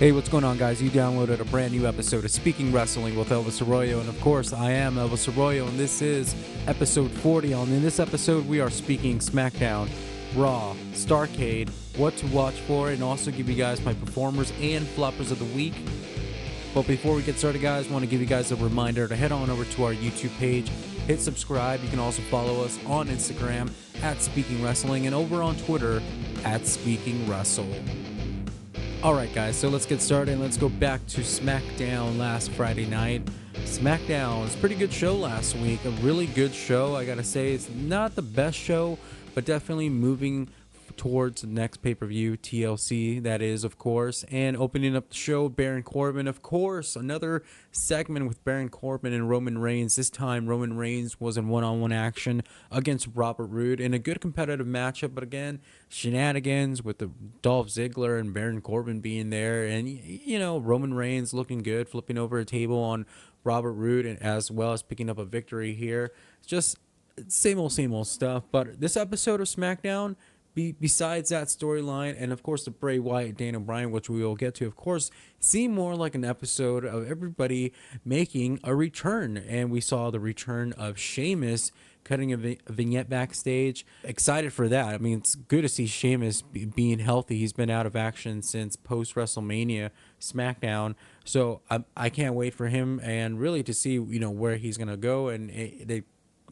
Hey, what's going on, guys? You downloaded a brand new episode of Speaking Wrestling with Elvis Arroyo, and of course, I am Elvis Arroyo, and this is episode 40. In this episode, we are speaking SmackDown, Raw, Starcade, what to watch for, and also give you guys my performers and floppers of the week. But before we get started, guys, I want to give you guys a reminder to head on over to our YouTube page, hit subscribe. You can also follow us on Instagram at Speaking Wrestling and over on Twitter at Speaking Wrestle. Alright, guys, so let's get started and let's go back to SmackDown last Friday night. SmackDown was a pretty good show last week, a really good show. I gotta say, it's not the best show, but definitely moving towards the next pay-per-view, TLC, that is, of course. And opening up the show, Baron Corbin, of course, another segment with Baron Corbin and Roman Reigns. This time, Roman Reigns was in one-on-one action against Robert Roode in a good competitive matchup, but again, shenanigans with the Dolph Ziggler and Baron Corbin being there, and, you know, Roman Reigns looking good, flipping over a table on Robert Roode, and as well as picking up a victory here. Just same old stuff. But this episode of SmackDown, besides that storyline, and of course the Bray Wyatt, Daniel Bryan, which we will get to, of course, seemed more like an episode of everybody making a return. And we saw the return of Sheamus cutting a vignette backstage. Excited for that. I mean, it's good to see Sheamus being healthy. He's been out of action since post-WrestleMania SmackDown. So I can't wait for him and really to see, you know, where he's going to go. And the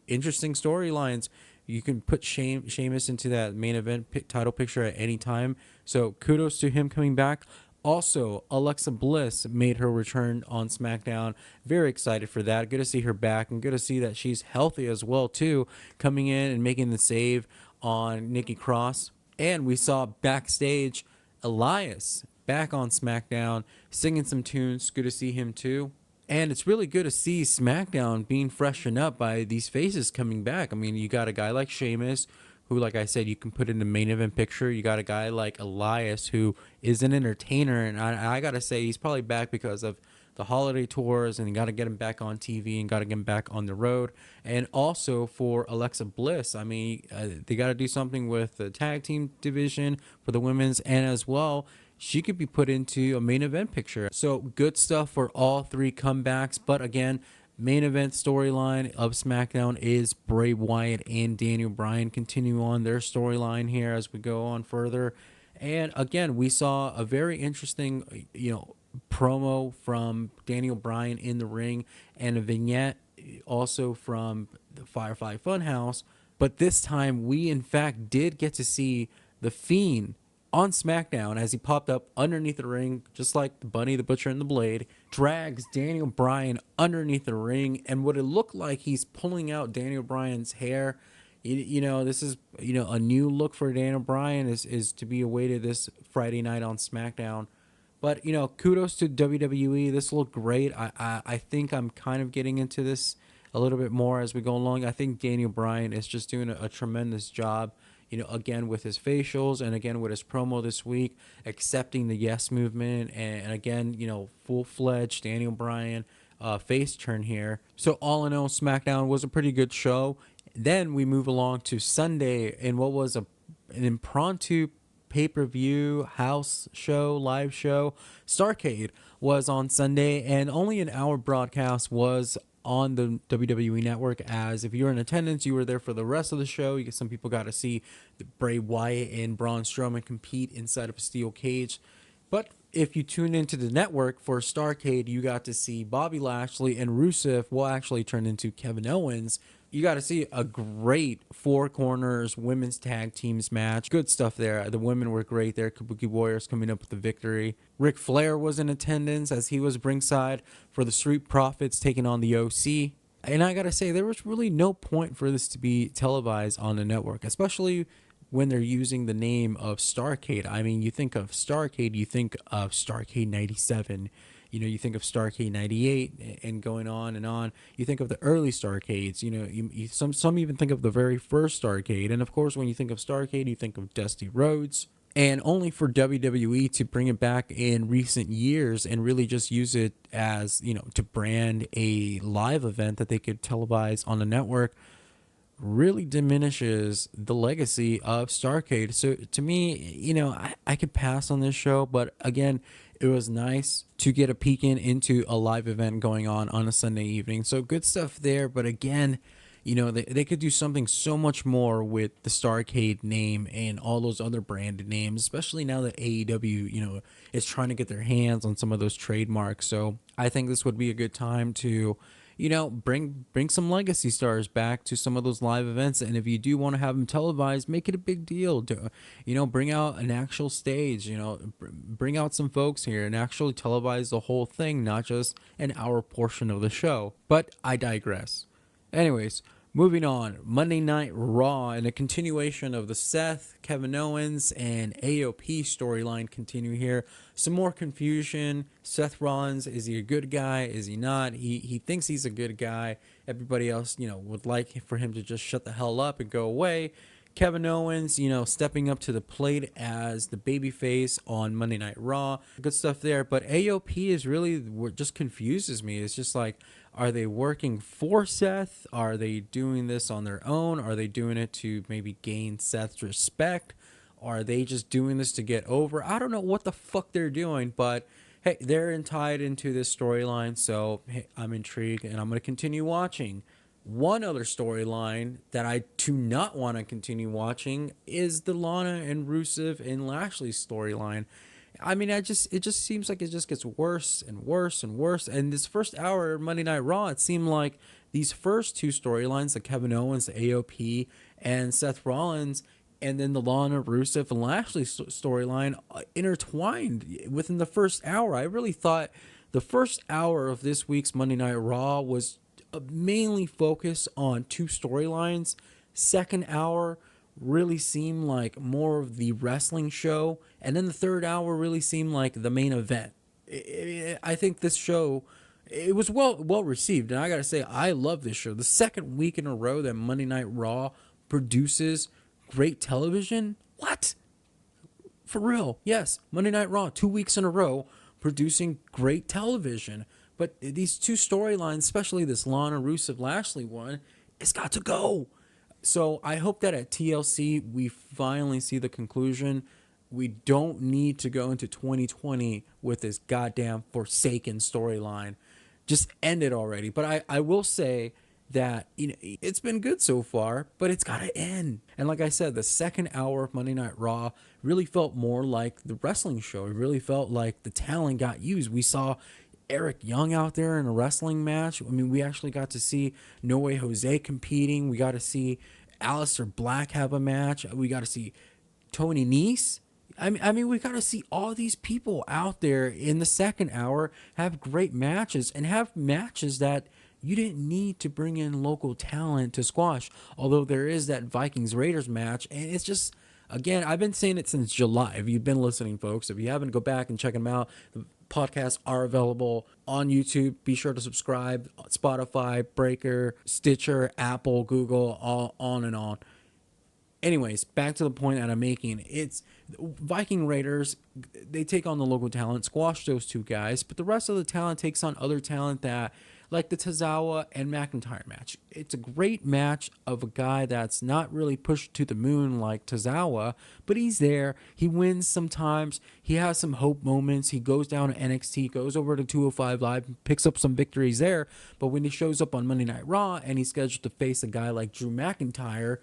interesting storylines. You can put Sheamus into that main event title picture at any time. So kudos to him coming back. Also, Alexa Bliss made her return on SmackDown. Very excited for that. Good to see her back, and good to see that she's healthy as well, too, coming in and making the save on Nikki Cross. And we saw backstage Elias back on SmackDown singing some tunes. Good to see him, too. And it's really good to see SmackDown being freshened up by these faces coming back. I mean, you got a guy like Sheamus, who, like I said, you can put in the main event picture. You got a guy like Elias, who is an entertainer. And I got to say, he's probably back because of the holiday tours, and you got to get him back on TV and got to get him back on the road. And also for Alexa Bliss, I mean, they got to do something with the tag team division for the women's, and as well, she could be put into a main event picture. So good stuff for all three comebacks. But again, main event storyline of SmackDown is Bray Wyatt and Daniel Bryan continue on their storyline here as we go on further. And again, we saw a very interesting, promo from Daniel Bryan in the ring and a vignette also from the Firefly Funhouse. But this time, we in fact did get to see the Fiend on SmackDown as he popped up underneath the ring, just like the Bunny, the Butcher, and the Blade, drags Daniel Bryan underneath the ring, and what it looked like he's pulling out Daniel Bryan's hair. This is, a new look for Daniel Bryan is to be awaited this Friday night on SmackDown. But, kudos to WWE. This looked great. I think I'm kind of getting into this a little bit more as we go along. I think Daniel Bryan is just doing a tremendous job. Again, with his facials and again with his promo this week, accepting the yes movement, and again, full-fledged Daniel Bryan face turn here. So all in all, SmackDown was a pretty good show. Then we move along to Sunday in what was an impromptu pay-per-view house show, live show. Starcade was on Sunday, and only an hour broadcast was on the WWE Network, as if you were in attendance, you were there for the rest of the show. Some people got to see Bray Wyatt and Braun Strowman compete inside of a steel cage. But if you tuned into the network for Starcade, you got to see Bobby Lashley and Rusev, will actually turn into Kevin Owens. You got to see a great Four Corners women's tag teams match. Good stuff there. The women were great there. Kabuki Warriors coming up with the victory. Ric Flair was in attendance as he was ringside for the Street Profits taking on the OC. And I got to say, there was really no point for this to be televised on the network, especially when they're using the name of Starcade. I mean, you think of Starcade, you think of Starcade 97. You think of Starcade 98 and going on and on. You think of the early Starcades. Some even think of the very first Starcade. And, of course, when you think of Starcade, you think of Dusty Rhodes. And only for WWE to bring it back in recent years and really just use it as, to brand a live event that they could televise on the network really diminishes the legacy of Starcade. So to me, I could pass on this show, but again, it was nice to get a peek into a live event going on a Sunday evening. So good stuff there. But again, they could do something so much more with the Starcade name and all those other branded names, especially now that AEW, is trying to get their hands on some of those trademarks. So I think this would be a good time to, bring some legacy stars back to some of those live events. And if you do want to have them televised, make it a big deal. To, bring out an actual stage, bring out some folks here and actually televise the whole thing, not just an hour portion of the show. But I digress. Anyways, moving on. Monday Night Raw and a continuation of the Seth, Kevin Owens, and A.O.P storyline continue here. Some more confusion. Seth Rollins, is he a good guy? Is he not? He thinks he's a good guy. Everybody else, would like for him to just shut the hell up and go away. Kevin Owens, stepping up to the plate as the babyface on Monday Night Raw. Good stuff there. But A.O.P is really what just confuses me. It's just like, are they working for Seth? Are they doing this on their own? Are they doing it to maybe gain Seth's respect? Are they just doing this to get over? I don't know what the fuck they're doing, but hey, they're tied into this storyline, so hey, I'm intrigued and I'm going to continue watching. One other storyline that I do not want to continue watching is the Lana and Rusev and Lashley storyline. I mean, it just seems like it just gets worse and worse and worse. And this first hour of Monday Night Raw, it seemed like these first two storylines, the Kevin Owens, the AOP, and Seth Rollins, and then the Lana, Rusev, and Lashley storyline intertwined within the first hour. I really thought the first hour of this week's Monday Night Raw was mainly focused on two storylines. Second hour really seemed like more of the wrestling show, and then the third hour really seemed like the main event. I think this show, it was well received, and I gotta say, I love this show. The second week in a row that Monday Night Raw produces great television. What? For real? Yes, Monday Night Raw, 2 weeks in a row producing great television. But these two storylines, especially this Lana, Rusev, Lashley one, it's got to go. So I hope that at TLC we finally see the conclusion. We don't need to go into 2020 with this goddamn Forsaken storyline. Just end it already. But I will say that it's been good so far, but it's got to end. And like I said, the second hour of Monday Night Raw really felt more like the wrestling show. It really felt like the talent got used. We saw Eric Young out there in a wrestling match. I mean, we actually got to see No Way Jose competing. We got to see Aleister Black have a match. We got to see Tony Nese. I mean, we got to see all these people out there in the second hour have great matches and have matches that you didn't need to bring in local talent to squash. Although there is that Vikings-Raiders match, and it's just, again, I've been saying it since July. If you've been listening, folks, if you haven't, go back and check them out. The podcasts are available on YouTube. Be sure to subscribe. Spotify, Breaker, Stitcher, Apple, Google, all on and on. Anyways, back to the point that I'm making. It's Viking Raiders. They take on the local talent, squash those two guys, but the rest of the talent takes on other talent that, like the Tozawa and McIntyre match. It's a great match of a guy that's not really pushed to the moon like Tozawa, but he's there. He wins sometimes. He has some hope moments. He goes down to NXT, goes over to 205 Live, picks up some victories there. But when he shows up on Monday Night Raw and he's scheduled to face a guy like Drew McIntyre,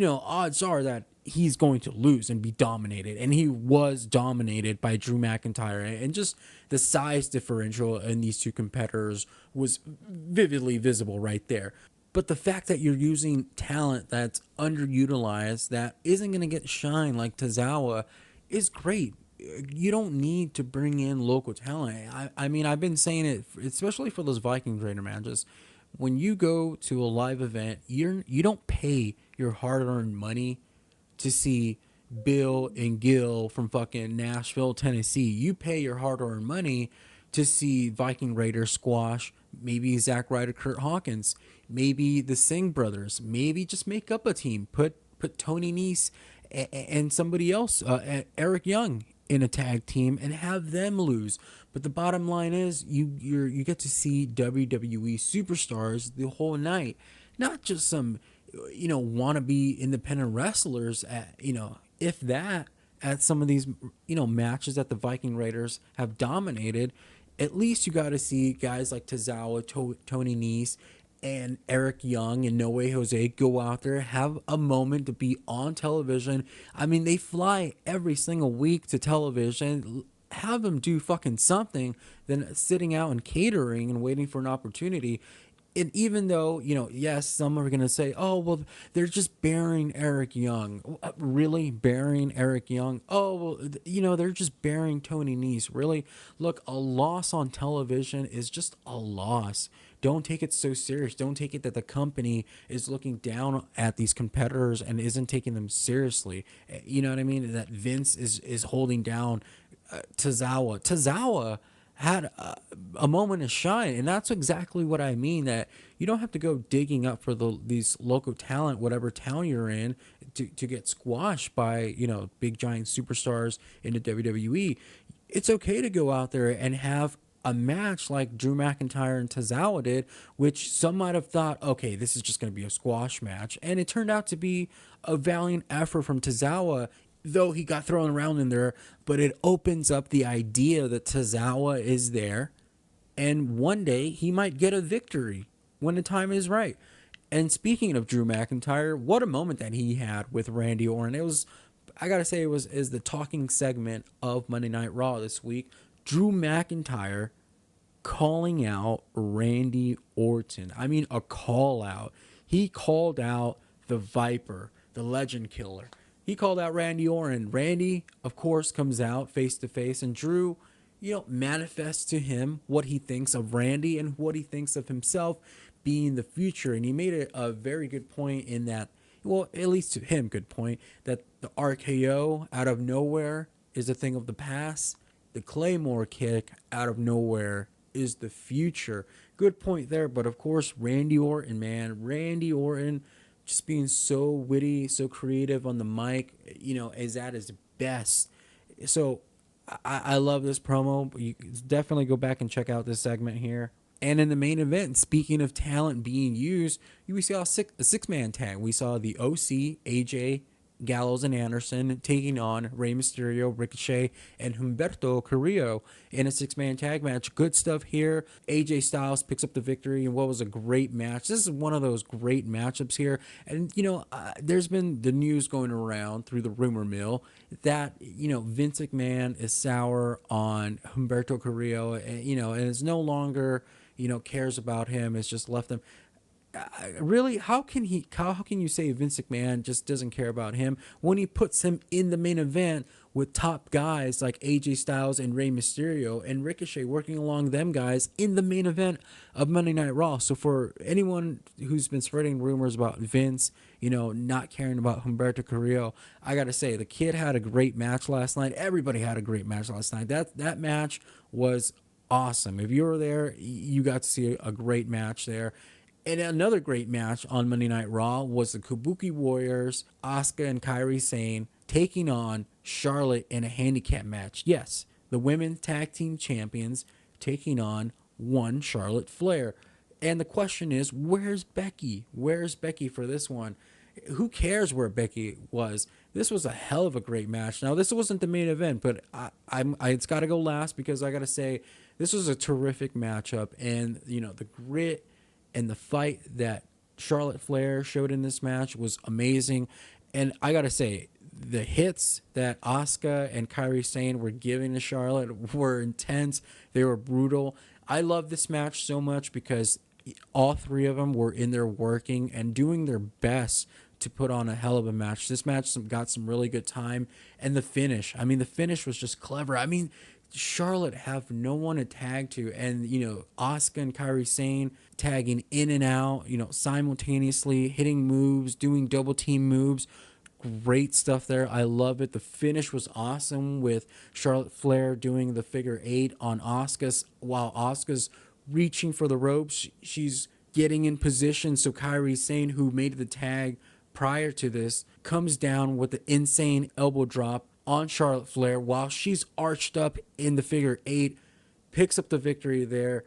odds are that he's going to lose and be dominated. And he was dominated by Drew McIntyre. And just the size differential in these two competitors was vividly visible right there. But the fact that you're using talent that's underutilized, that isn't going to get shine like Tozawa, is great. You don't need to bring in local talent. I mean, I've been saying it, especially for those Viking Raider matches. When you go to a live event, you don't pay your hard-earned money to see Bill and Gil from fucking Nashville, Tennessee. You pay your hard-earned money to see Viking Raiders squash maybe Zack Ryder, Kurt Hawkins, maybe the Singh brothers, maybe just make up a team, put Tony Nese and somebody else, Eric Young, in a tag team and have them lose. But the bottom line is you get to see WWE superstars the whole night, not just some wannabe independent wrestlers. If that, at some of these, matches that the Viking Raiders have dominated, at least you got to see guys like Tozawa, Tony Nese, and Eric Young and No Way Jose go out there, have a moment to be on television. I mean, they fly every single week to television. Have them do fucking something than sitting out and catering and waiting for an opportunity. And even though, yes, some are going to say, oh, well, they're just burying Eric Young. Really? Burying Eric Young? Oh, well, they're just burying Tony Nese. Really? Look, a loss on television is just a loss. Don't take it so serious. Don't take it that the company is looking down at these competitors and isn't taking them seriously. You know what I mean? That Vince is holding down Tozawa. Tozawa had a moment of shine, and that's exactly what I mean, that you don't have to go digging up for these local talent, whatever town you're in, to get squashed by big giant superstars in the WWE. It's okay to go out there and have a match like Drew McIntyre and Tozawa did, which some might have thought, okay, this is just going to be a squash match, and it turned out to be a valiant effort from Tozawa, though he got thrown around in there. But it opens up the idea that Tozawa is there, and one day he might get a victory when the time is right. And speaking of Drew McIntyre, what a moment that he had with Randy Orton. It was, I gotta say, is the talking segment of Monday Night Raw this week. Drew McIntyre calling out Randy Orton. I mean, a call out. He called out the Viper, the Legend Killer. He called out Randy Orton. Randy, of course, comes out face to face, and Drew, manifests to him what he thinks of Randy and what he thinks of himself being the future. And he made a very good point in that, well, at least to him, good point, that the RKO out of nowhere is a thing of the past. The Claymore kick out of nowhere is the future. Good point there. But of course, Randy Orton, man, Randy Orton, just being so witty, so creative on the mic, is at his best. So I love this promo. You definitely go back and check out this segment here. And in the main event, speaking of talent being used, we saw a six-man tag. We saw the OC, AJ, Gallows, and Anderson taking on Rey Mysterio, Ricochet, and Humberto Carrillo in a six-man tag match. Good stuff here. AJ Styles picks up the victory in what was a great match. This is one of those great matchups here. And, there's been the news going around through the rumor mill that, Vince McMahon is sour on Humberto Carrillo, and is no longer, cares about him. It's just left him. Really, how can you say Vince McMahon just doesn't care about him when he puts him in the main event with top guys like AJ Styles and Rey Mysterio and Ricochet working along them guys in the main event of Monday Night Raw? So for anyone who's been spreading rumors about Vince, not caring about Humberto Carrillo, I gotta say, the kid had a great match last night. Everybody had a great match last night. That match was awesome. If you were there, you got to see a great match there. And another great match on Monday Night Raw was the Kabuki Warriors, Asuka and Kairi Sane, taking on Charlotte in a handicap match. Yes, the women's tag team champions taking on one Charlotte Flair. And the question is, where's Becky? Where's Becky for this one? Who cares where Becky was? This was a hell of a great match. Now, this wasn't the main event, but it's got to go last because I got to say, this was a terrific matchup. And, the grit and the fight that Charlotte Flair showed in this match was amazing. And I got to say, the hits that Asuka and Kairi Sane were giving to Charlotte were intense. They were brutal. I love this match so much because all three of them were in there working and doing their best to put on a hell of a match. This match got some really good time. And the finish, the finish was just clever. Charlotte have no one to tag to, and Asuka and Kairi Sane tagging in and out, simultaneously hitting moves, doing double team moves. Great stuff there. I love it. The finish was awesome with Charlotte Flair doing the figure 8 on Asuka while Asuka's reaching for the ropes. She's getting in position, so Kairi Sane, who made the tag prior to this, comes down with the insane elbow drop on Charlotte Flair while she's arched up in the figure 8, picks up the victory there.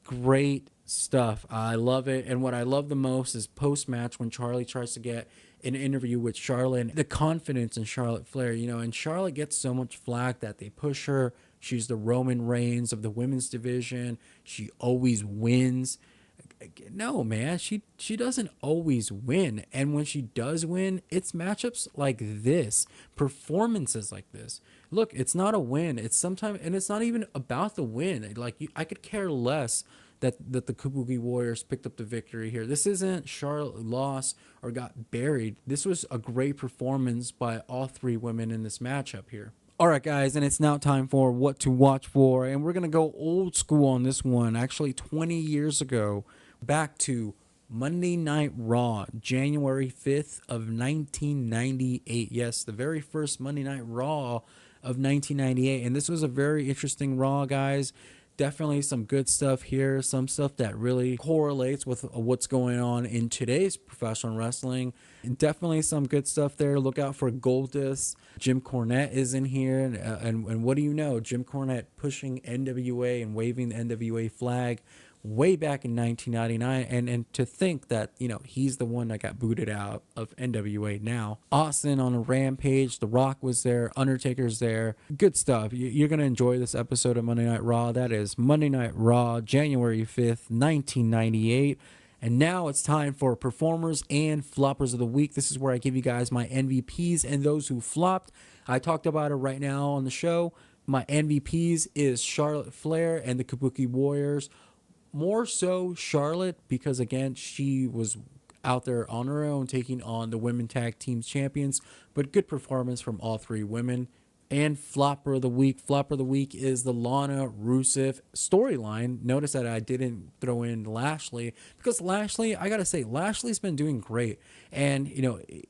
Great stuff. I love it. And what I love the most is post-match when Charlie tries to get an interview with Charlotte, and the confidence in Charlotte Flair, and Charlotte gets so much flack that they push her. She's the Roman Reigns of the women's division. She always wins. No, man, she doesn't always win. And when she does win, it's matchups like this, performances like this. Look, it's not a win. It's sometimes, and it's not even about the win. I could care less that the Kabuki Warriors picked up the victory here. This isn't Charlotte lost or got buried. This was a great performance by all three women in this matchup here. All right, guys, and it's now time for what to watch for, and we're going to go old school on this one. Actually, 20 years ago, back to Monday Night Raw, January 5th of 1998. Yes, the very first Monday Night Raw of 1998, and this was a very interesting Raw, guys. Definitely some good stuff here, some stuff that really correlates with what's going on in today's professional wrestling. And definitely some good stuff there. Look out for Goldust. Jim Cornette is in here. And what do you know? Jim Cornette pushing NWA and waving the NWA flag way back in 1999, and to think that he's the one that got booted out of NWA now. Austin on a rampage, The Rock was there, Undertaker's there. Good stuff. You're gonna enjoy this episode of Monday Night Raw. That is Monday Night Raw, January 5th, 1998. And now it's time for performers and floppers of the week. This is where I give you guys my MVPs and those who flopped. I talked about it right now on the show. My MVPs is Charlotte Flair and the Kabuki Warriors. More so Charlotte, because again, she was out there on her own taking on the women tag team champions, but good performance from all three women. And flopper of the week. Flopper of the week is the Lana Rusev storyline. Notice that I didn't throw in Lashley, because Lashley, I gotta say, Lashley's been doing great. And,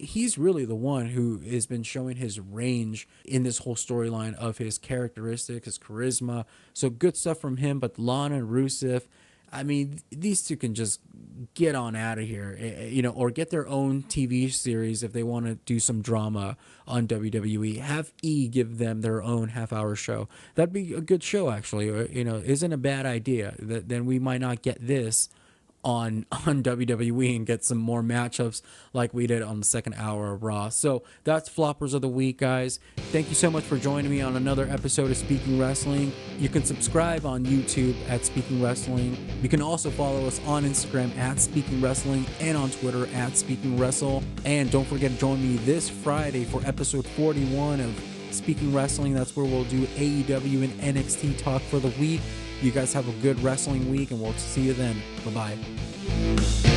he's really the one who has been showing his range in this whole storyline of his characteristics, his charisma. So good stuff from him. But Lana and Rusev, I mean, these two can just get on out of here, or get their own TV series if they want to do some drama on WWE. Have E give them their own half-hour show. That'd be a good show, actually. Isn't a bad idea. Then we might not get this on WWE and get some more matchups like we did on the second hour of Raw. So that's floppers of the week, guys. Thank you so much for joining me on another episode of Speaking Wrestling. You can subscribe on YouTube at Speaking Wrestling. You can also follow us on Instagram at Speaking Wrestling and on Twitter at Speaking Wrestle. And don't forget to join me this Friday for episode 41 of Speaking Wrestling. That's where we'll do AEW and NXT talk for the week. You guys have a good wrestling week, and we'll see you then. Bye-bye.